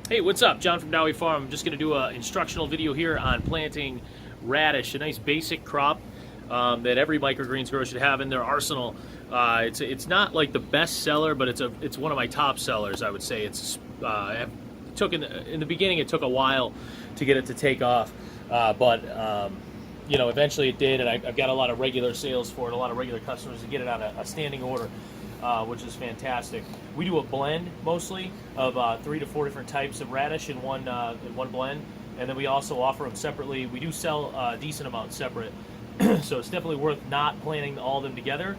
Hey, what's up? John from Dowie Farm. I'm just going to do an instructional video here on planting radish, a nice basic crop that every microgreens grower should have in their arsenal. It's not like the best seller, but it's one of my top sellers, I would say. In the beginning it took a while to get it to take off, but eventually it did, and I've got a lot of regular sales for it, a lot of regular customers to get it on a standing order. Which is fantastic. We do a blend mostly of 3 to 4 different types of radish in one blend, and then we also offer them separately. We do sell a decent amount separate, so it's definitely worth not planting all of them together.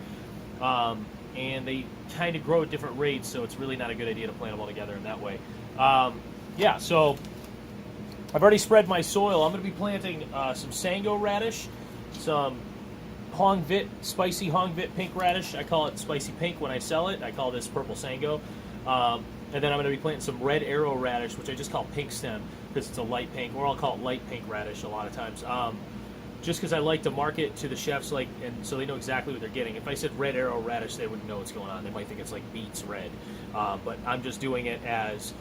And they kind of grow at different rates, so it's really not a good idea to plant them all together in that way. So I've already spread my soil. I'm going to be planting some Sango radish, some Hong Vit, spicy Hong Vit pink radish. I call it spicy pink when I sell it. I call this purple Sango. And then I'm going to be planting some red arrow radish, which I just call pink stem because it's a light pink, or I'll call it light pink radish a lot of times. Just because I like to market to the chefs, and so they know exactly what they're getting. If I said red arrow radish, they wouldn't know what's going on. They might think it's like beets red. But I'm just doing it as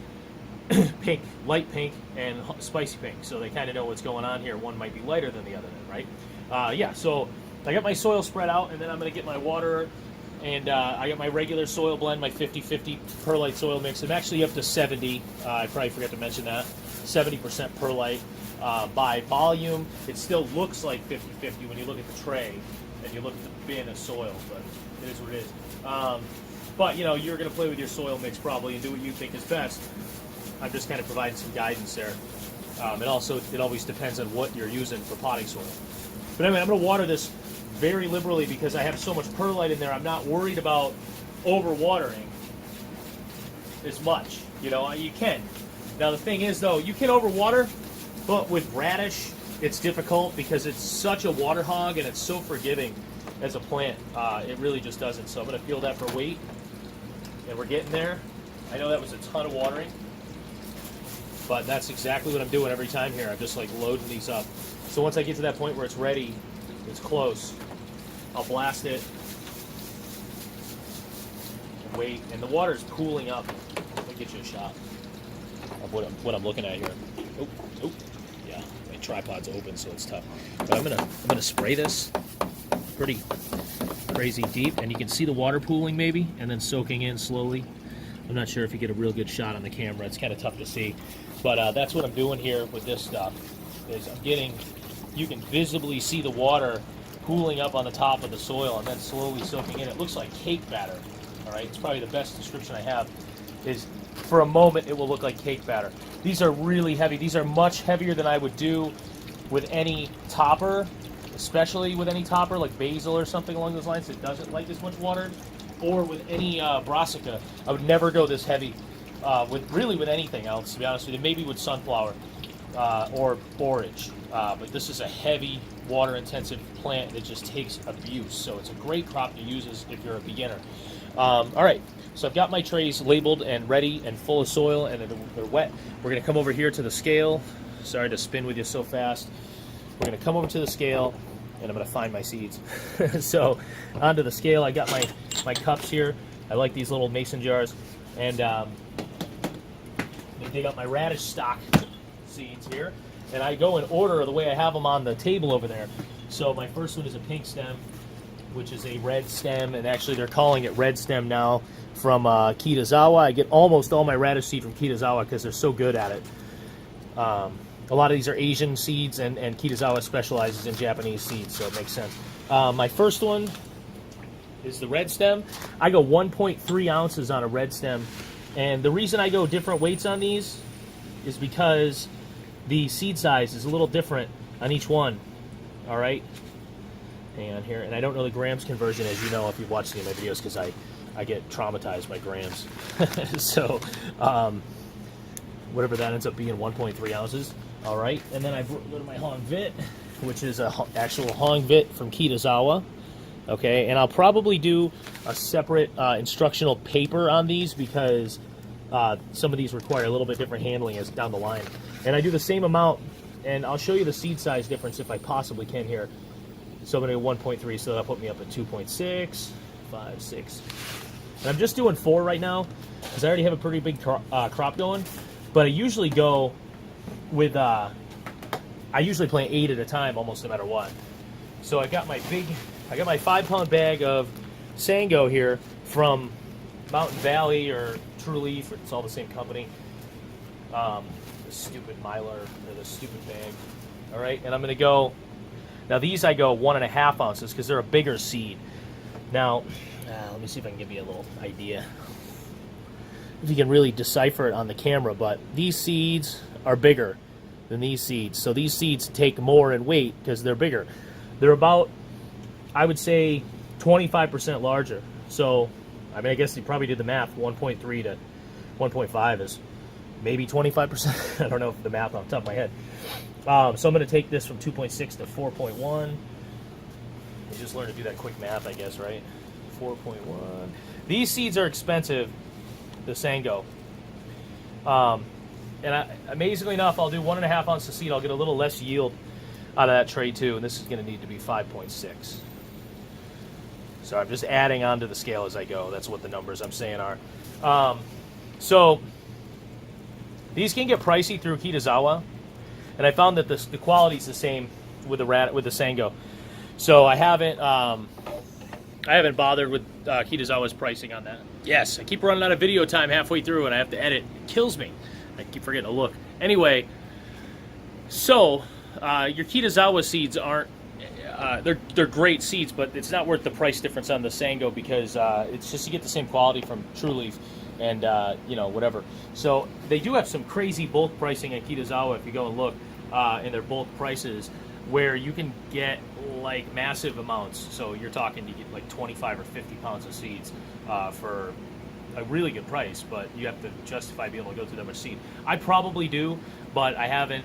pink, light pink, and spicy pink. So they kind of know what's going on here. One might be lighter than the other, right? So I got my soil spread out, and then I'm going to get my water, and I got my regular soil blend, my 50-50 perlite soil mix. I'm actually up to 70. I probably forgot to mention that. 70% perlite. By volume, it still looks like 50-50 when you look at the tray and you look at the bin of soil, but it is what it is. But you're going to play with your soil mix probably and do what you think is best. I'm just kind of providing some guidance there. And also, it always depends on what you're using for potting soil. But anyway, I'm going to water this very liberally because I have so much perlite in there. I'm not worried about overwatering as much. You can. Now the thing is, though, you can overwater, but with radish, it's difficult because it's such a water hog and it's so forgiving as a plant. It really just doesn't. So I'm going to feel that for weight, and we're getting there. I know that was a ton of watering, but that's exactly what I'm doing every time here. I'm just loading these up. So once I get to that point where it's ready, it's close, I'll blast it and wait. And the water's cooling up. Let me get you a shot of what I'm looking at here. Oh, yeah, my tripod's open, so it's tough. But I'm gonna spray this pretty crazy deep, and you can see the water pooling maybe, and then soaking in slowly. I'm not sure if you get a real good shot on the camera. It's kind of tough to see, but that's what I'm doing here with this stuff. You can visibly see the water pooling up on the top of the soil and then slowly soaking in. It looks like cake batter. All right, it's probably the best description I have. Is for a moment it will look like cake batter. These are really heavy. These are much heavier than I would do with any topper, especially with any topper like basil or something along those lines that doesn't like as much water, or with any brassica. I would never go this heavy with anything else, to be honest with you. Maybe with sunflower or borage. But this is a heavy, water-intensive plant that just takes abuse. So it's a great crop to use if you're a beginner. All right, so I've got my trays labeled and ready and full of soil, and they're wet. We're going to come over here to the scale. Sorry to spin with you so fast. We're going to come over to the scale, and I'm going to find my seeds. So onto the scale, I got my cups here. I like these little mason jars. And I'm going to dig up my radish stock seeds here. And I go in order of the way I have them on the table over there. So my first one is a pink stem, which is a red stem, and actually they're calling it red stem now from Kitazawa. I get almost all my radish seed from Kitazawa because they're so good at it. A lot of these are Asian seeds, and Kitazawa specializes in Japanese seeds, so it makes sense. My first one is the red stem. I go 1.3 ounces on a red stem, and the reason I go different weights on these is because the seed size is a little different on each one. All right, hang on here, and I don't know the grams conversion, as you know if you've watched any of my videos, because I get traumatized by grams. So whatever that ends up being, 1.3 ounces. All right, and then I go to my Hong Vit, which is a actual Hong Vit from Kitazawa. Okay, and I'll probably do a separate instructional paper on these because some of these require a little bit different handling as down the line. And I do the same amount, and I'll show you the seed size difference if I possibly can here. So I'm going to do 1.3, so that'll put me up at 2.6, 5, 6. And I'm just doing 4 right now because I already have a pretty big crop going. but I usually go with I usually plant 8 at a time, almost no matter what. So I got my 5-pound bag of Sango here from Mountain Valley or True Leaf. It's all the same company. The stupid Mylar, or the stupid bag. All right, and I'm going to go. Now these I go 1.5 ounces because they're a bigger seed. Now, let me see if I can give you a little idea. If you can really decipher it on the camera, but these seeds are bigger than these seeds. So these seeds take more in weight because they're bigger. They're about, I would say, 25% larger. So, I mean, I guess you probably did the math. 1.3 to 1.5 is maybe 25%. I don't know if the math off the top of my head. So I'm going to take this from 2.6 to 4.1. You just learn to do that quick math, I guess, right? 4.1. These seeds are expensive, the Sango. And amazingly enough, I'll do 1.5 ounces of seed. I'll get a little less yield out of that tray too, and this is going to need to be 5.6. So I'm just adding onto the scale as I go. That's what the numbers I'm saying are. So these can get pricey through Kitazawa, and I found that the quality is the same with the Sango. So I haven't bothered with Kitazawa's pricing on that. Yes, I keep running out of video time halfway through, and I have to edit. It kills me. I keep forgetting to look. Anyway, so your Kitazawa seeds aren't. They're great seeds, but it's not worth the price difference on the Sango because it's just you get the same quality from True Leaf and whatever. So they do have some crazy bulk pricing at Kitazawa if you go and look in their bulk prices, where you can get like massive amounts. So you're talking you get like 25 or 50 pounds of seeds for a really good price, but you have to justify being able to go through that much seed. I probably do, but I haven't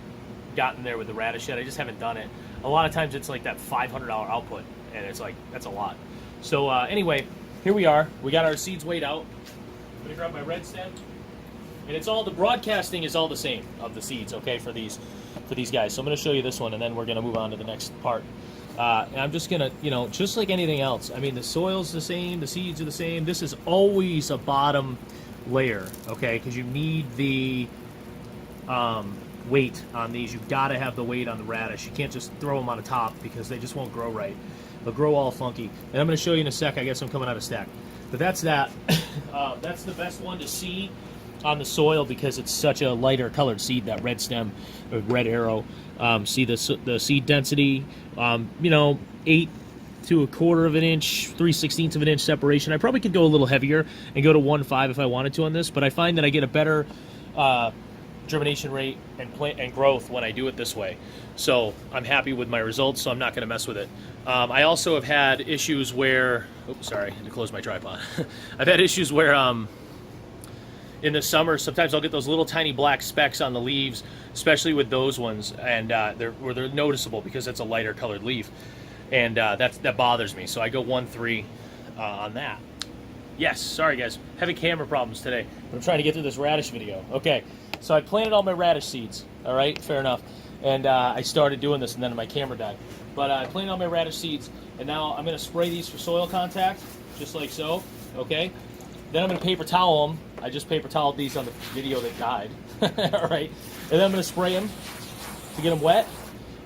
gotten there with the radish yet. I just haven't done it. A lot of times it's like that $500 output, and it's like, that's a lot. So anyway, here we are. We got our seeds weighed out. I'm gonna grab my red stem, and it's all, the broadcasting is all the same of the seeds, okay, for these guys. So I'm gonna show you this one, and then we're gonna move on to the next part. And I'm just gonna, just like anything else, I mean, the soil's the same, the seeds are the same. This is always a bottom layer, okay, because you need the weight on these. You've got to have the weight on the radish. You can't just throw them on the top because they just won't grow right. They'll grow all funky. And I'm going to show you in a sec. I guess I'm coming out of stack. But that's that. That's the best one to see on the soil because it's such a lighter colored seed, that red stem, or red arrow. See the seed density, 8 to 1/4 of an inch, 3/16 of an inch separation. I probably could go a little heavier and go to 1.5 if I wanted to on this, but I find that I get a better germination rate and growth when I do it this way. So I'm happy with my results, so I'm not going to mess with it. I also have had issues where, oops, sorry, I had to close my tripod. I've had issues where in the summer, sometimes I'll get those little tiny black specks on the leaves, especially with those ones, and they're noticeable because it's a lighter colored leaf, and that bothers me. So I go 1.3 on that. Yes, sorry guys, having camera problems today, but I'm trying to get through this radish video. Okay, so I planted all my radish seeds, all right, fair enough, and I started doing this, and then my camera died. But I planted all my radish seeds, and now I'm going to spray these for soil contact, just like so, okay? Then I'm going to paper towel them. I just paper toweled these on the video that died, all right? And then I'm going to spray them to get them wet,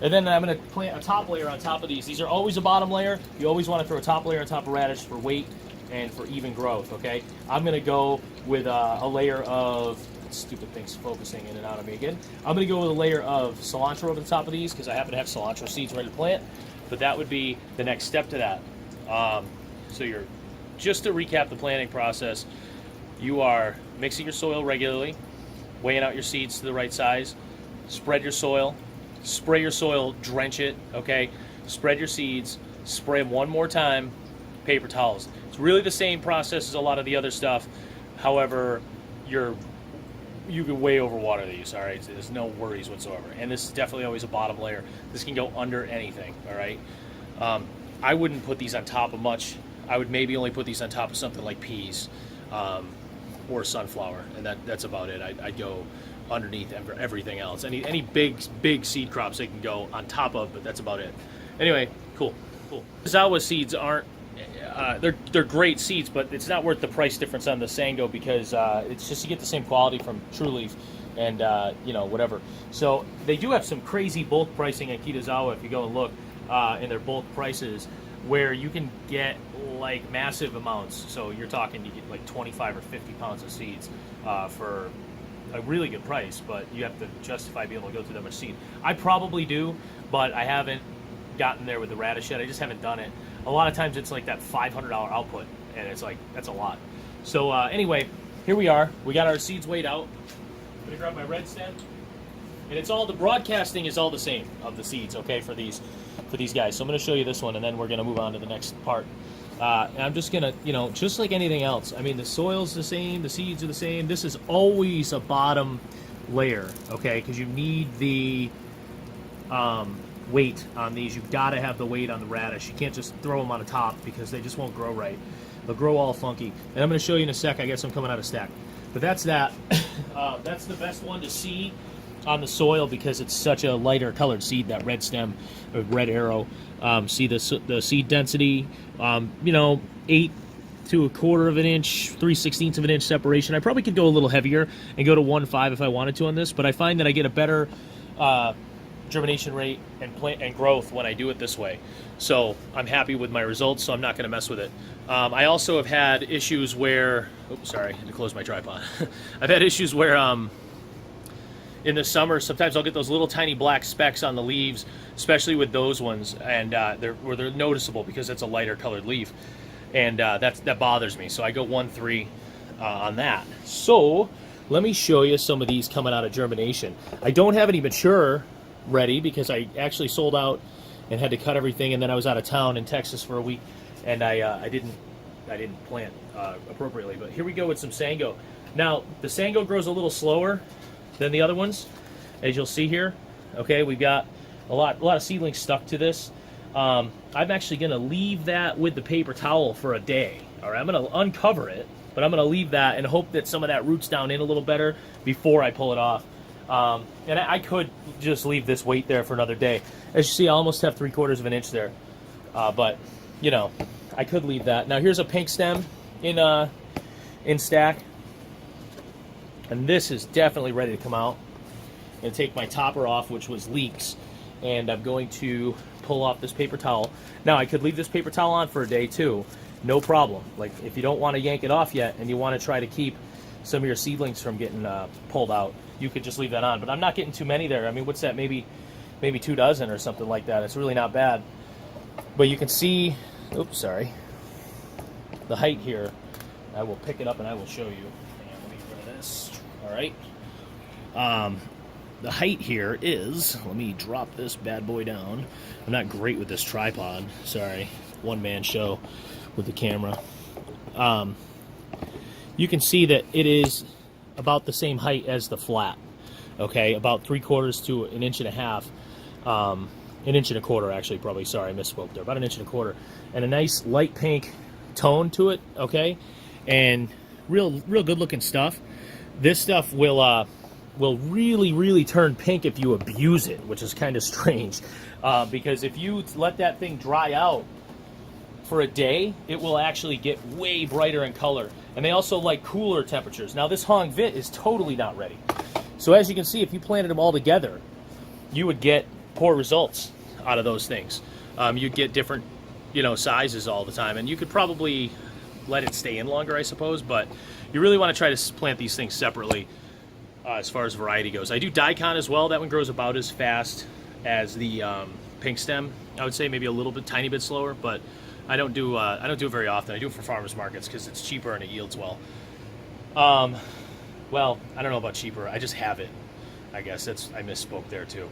and then I'm going to plant a top layer on top of these. These are always a bottom layer. You always want to throw a top layer on top of radish for weight and for even growth, okay? I'm going to go with a layer of, stupid thing's focusing in and out of me again. I'm going to go with a layer of cilantro over the top of these because I happen to have cilantro seeds ready to plant, but that would be the next step to that. So just to recap the planting process, you are mixing your soil regularly, weighing out your seeds to the right size, spread your soil, spray your soil, drench it, okay? Spread your seeds, spray them one more time, paper towels. It's really the same process as a lot of the other stuff. However, you can way overwater these, all right? So there's no worries whatsoever. And this is definitely always a bottom layer. This can go under anything, all right? I wouldn't put these on top of much. I would maybe only put these on top of something like peas or sunflower, and that's about it. I'd go underneath everything else. Any big seed crops they can go on top of, but that's about it. Anyway, cool. Zawa seeds aren't, they're great seeds, but it's not worth the price difference on the Sango because it's just you get the same quality from True Leaf and you know, whatever. So they do have some crazy bulk pricing at Kitazawa if you go and look in their bulk prices, where you can get like massive amounts. So you're talking, you get like 25 or 50 pounds of seeds for a really good price, but you have to justify being able to go through that much seed. I probably do, but I haven't gotten there with the radish yet. I just haven't done it. A lot of times it's like that $500 output, and it's like, that's a lot. So anyway, here we are. We got our seeds weighed out. I'm gonna grab my red stem, and it's all, the broadcasting is all the same of the seeds, okay, for these guys. So I'm gonna show you this one, and then we're gonna move on to the next part. And I'm just gonna, you know, just like anything else. I mean, the soil's the same, the seeds are the same. This is always a bottom layer, okay, because you need the weight on these. You've got to have the weight on the radish. You can't just throw them on the top because they just won't grow right. They'll grow all funky. And I'm going to show you in a sec. I guess I'm coming out of stack. But that's that. That's the best one to see on the soil because it's such a lighter colored seed, that red stem, or red arrow. See the seed density, you know, 8 to 1/4 of an inch, 3/16 of an inch separation. I probably could go a little heavier and go to 1.5 if I wanted to on this, but I find that I get a better germination rate and plant and growth when I do it this way. So I'm happy with my results, so I'm not going to mess with it. I also have had issues where, oops, sorry, I had to close my tripod. I've had issues where in the summer, sometimes I'll get those little tiny black specks on the leaves, especially with those ones, and they're noticeable because it's a lighter colored leaf, and that bothers me. So I go 1.3 on that. So let me show you some of these coming out of germination. I don't have any mature ready because I actually sold out and had to cut everything, and then I was out of town in Texas for a week, and I didn't plant appropriately. But here we go with some Sango. Now the Sango grows a little slower than the other ones, as you'll see here. Okay, we've got a lot of seedlings stuck to this. I'm actually going to leave that with the paper towel for a day. All right, I'm going to uncover it, but I'm going to leave that and hope that some of that roots down in a little better before I pull it off. And I could just leave this weight there for another day. As you see, I almost have 3/4 of an inch there, but you know, I could leave that. Now here's a pink stem in stack, and this is definitely ready to come out. I'm going to take my topper off, which was leeks, and I'm going to pull off this paper towel. Now I could leave this paper towel on for a day too, no problem. Like if you don't want to yank it off yet and you want to try to keep some of your seedlings from getting pulled out, you could just leave that on. But I'm not getting too many there. I mean, what's that, maybe 2 dozen or something like that. It's really not bad. But you can see, oops, sorry, the height here. I will pick it up and I will show you. Hang on, let me get rid of this. All right. The height here is, let me drop this bad boy down. I'm not great with this tripod. Sorry, one-man show with the camera. You can see that it is about the same height as the flat. Okay, about 3/4 to 1.5 inches. 1.25 inches actually, probably. Sorry, I misspoke there. About 1.25 inches, and a nice light pink tone to it. Okay, and real good looking stuff. This stuff will really turn pink if you abuse it, which is kind of strange, because if you let that thing dry out for a day, it will actually get way brighter in color. And they also like cooler temperatures. Now this Hong Vit is totally not ready. So as you can see, if you planted them all together, you would get poor results out of those things. You'd get different, you know, sizes all the time, and you could probably let it stay in longer, I suppose, but you really want to try to plant these things separately as far as variety goes. I do daikon as well. That one grows about as fast as the pink stem. I would say maybe a little bit, tiny bit slower, but I don't do it very often. I do it for farmers markets because it's cheaper and it yields well. Well, I don't know about cheaper. I just have it. I guess I misspoke there too.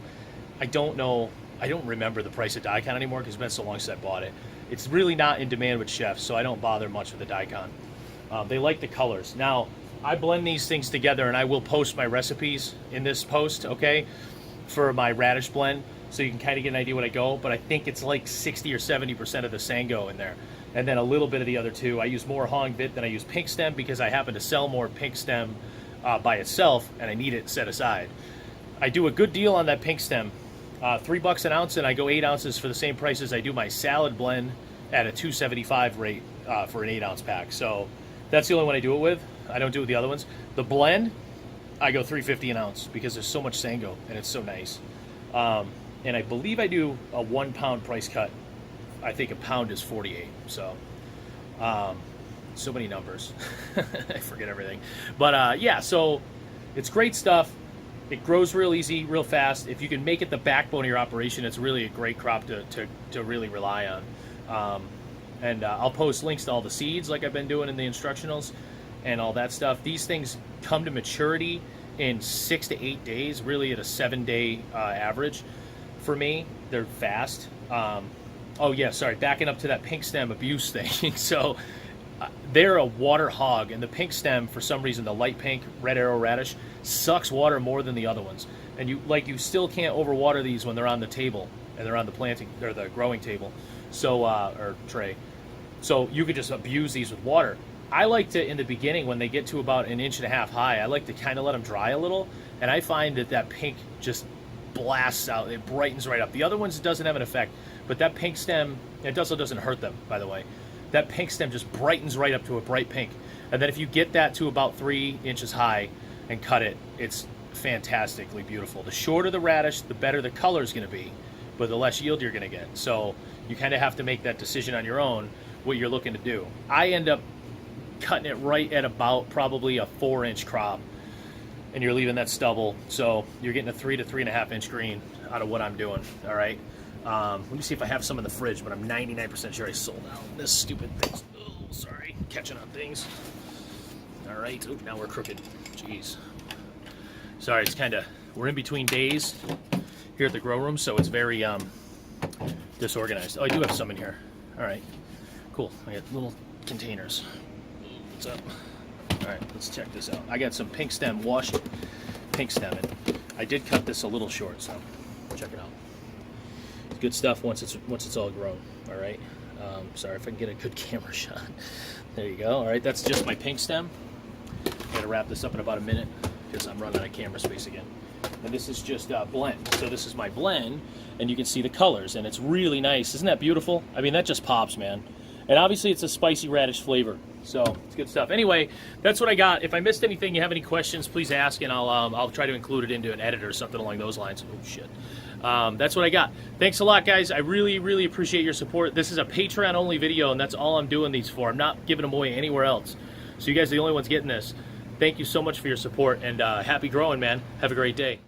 I don't know. I don't remember the price of daikon anymore because it's been so long since I bought it. It's really not in demand with chefs, so I don't bother much with the daikon. They like the colors. Now, I blend these things together, and I will post my recipes in this post, okay, for my radish blend, so you can kind of get an idea what I go. But I think it's like 60 or 70% of the Sango in there, and then a little bit of the other two. I use more Hong Vit than I use pink stem because I happen to sell more pink stem by itself, and I need it set aside. I do a good deal on that pink stem. $3 an ounce, and I go 8 ounces for the same price as I do my salad blend at a $2.75 rate for an 8-ounce pack. So that's the only one I do it with. I don't do it with the other ones. The blend I go 350 an ounce because there's so much Sango and it's so nice. And I believe I do a 1 pound price cut. I think a pound is 48. So, so many numbers. I forget everything. But yeah, so it's great stuff. It grows real easy, real fast. If you can make it the backbone of your operation, it's really a great crop to really rely on. And I'll post links to all the seeds like I've been doing in the instructionals and all that stuff. These things come to maturity in 6 to 8 days, really at a 7-day average. For me, they're fast. Oh yeah, sorry, backing up to that pink stem abuse thing. So they're a water hog, and the pink stem, for some reason, the light pink red arrow radish, sucks water more than the other ones. And you still can't overwater these when they're on the table and they're on the planting or the growing table, so or tray. So you could just abuse these with water. I like to, in the beginning, when they get to about 1.5 inches high, I like to kind of let them dry a little, and I find that pink just blasts out. It brightens right up. The other ones, it doesn't have an effect, but that pink stem, it also doesn't hurt them, by the way. That pink stem just brightens right up to a bright pink. And then if you get that to about 3 inches high and cut it, it's fantastically beautiful. The shorter the radish, the better the color is going to be, but the less yield you're going to get. So you kind of have to make that decision on your own, what you're looking to do. I end up cutting it right at about probably a 4-inch crop, and you're leaving that stubble. So you're getting a 3 to 3.5 inch green out of what I'm doing, all right? Let me see if I have some in the fridge, but I'm 99% sure I sold out. This stupid thing. Oh, sorry. Catching on things. All right. Oh, now we're crooked. Jeez. Sorry, it's kind of, we're in between days here at the grow room, so it's very disorganized. Oh, I do have some in here. All right. Cool. I got little containers. What's up? All right, let's check this out. I got some pink stem, washed pink stem, and I did cut this a little short, so check it out. Good stuff once it's all grown. All right. Sorry if I can get a good camera shot. There you go. All right, that's just my pink stem. I'm gonna wrap this up in about a minute because I'm running out of camera space again. And this is just blend. So this is my blend, and you can see the colors, and it's really nice. Isn't that beautiful? I mean, that just pops, man. And obviously, it's a spicy radish flavor, so it's good stuff. Anyway, that's what I got. If I missed anything, you have any questions, please ask, and I'll try to include it into an edit or something along those lines. Oh shit. That's what I got. Thanks a lot, guys. I really, really appreciate your support. This is a Patreon-only video, and that's all I'm doing these for. I'm not giving them away anywhere else. So you guys are the only ones getting this. Thank you so much for your support, and happy growing, man. Have a great day.